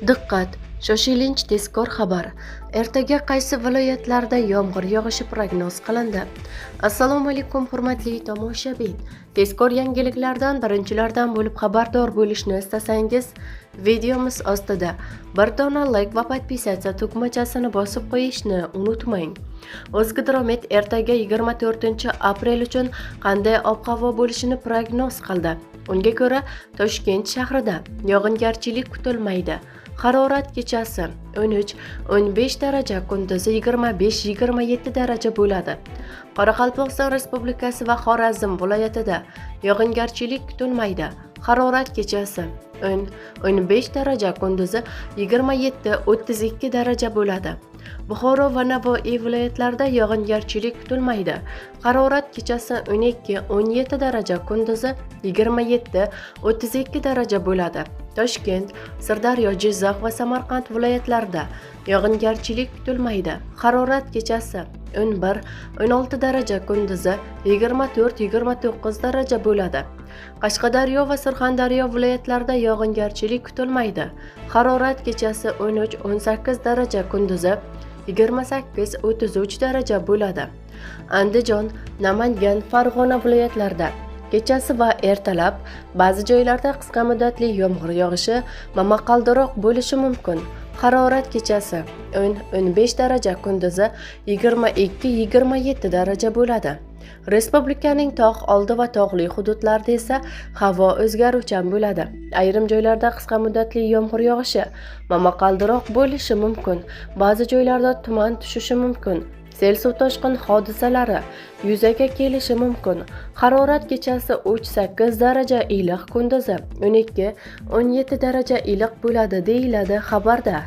Diqqat! Shoshilinch tezkor xabar. Ertaga qaysi viloyatlarda yomg'ir yog'ishi prognoz qilindi? Assalomu alaykum hurmatli tomoshabin. Tezkor yangiliklardan birinchilardan bo'lib xabardor bo'lishni istasangiz, videomiz ostida bir dona like va podpisatsiya tugmachasini bosib qo'yishni unutmang. O'zgidromet ertaga 24-aprel uchun qanday ob-havo bo'lishini prognoz qildi. Unga ko'ra, Toshkent shahrida yog'ingarchilik kutilmaydi. Harorat kechasi 13-15 daraja, kunduzi 25-27 daraja bo'ladi. Qoraqalpog'iston Respublikasi va Xorazm viloyatida yog'ingarchilik kutilmaydi. Harorat kechasi 10-15 daraja, kunduzi 27-32 daraja bo'ladi. Buxoro va Navoiy viloyatlarida yog'ingarchilik kutilmaydi. Harorat kechasi 12-17 daraja, kunduzi 27-32 daraja bo'ladi. Toshkent, Sirdaryo, Jizzax va Samarqand viloyatlarida yog'ingarchilik kutilmaydi. Harorat kechasi 11-16 daraja, kunduzi 24-29 daraja bo'ladi. Qashqadaryo va Surxondaryo viloyatlarida yog'ingarchilik kutilmaydi. Harorat kechasi 13-18 daraja, kunduzi 28-33 daraja bo'ladi. Andijon, Namangan, Farg'ona viloyatlarida kechasi va ertalab ba'zi joylarda qisqa muddatli yomg'ir yog'ishi, momaqaldiroq bo'lishi mumkin. Harorat kechasi 10-15 daraja, kunduzi 22-27 daraja bo'ladi. Respublikaning tog' oldi va tog'li hududlarida esa havo o'zgaruvchan bo'ladi. Ayrim joylarda qisqa muddatli yomg'ir yog'ishi, momaqaldiroq bo'lishi mumkin. Ba'zi joylarda tuman tushishi mumkin. Sel suv toshqin hodisalari yuzaga kelishi mumkin. Harorat kechasi 3-8 daraja iliq, kunduzi 12-17 daraja iliq bo'ladi deyiladi xabarda.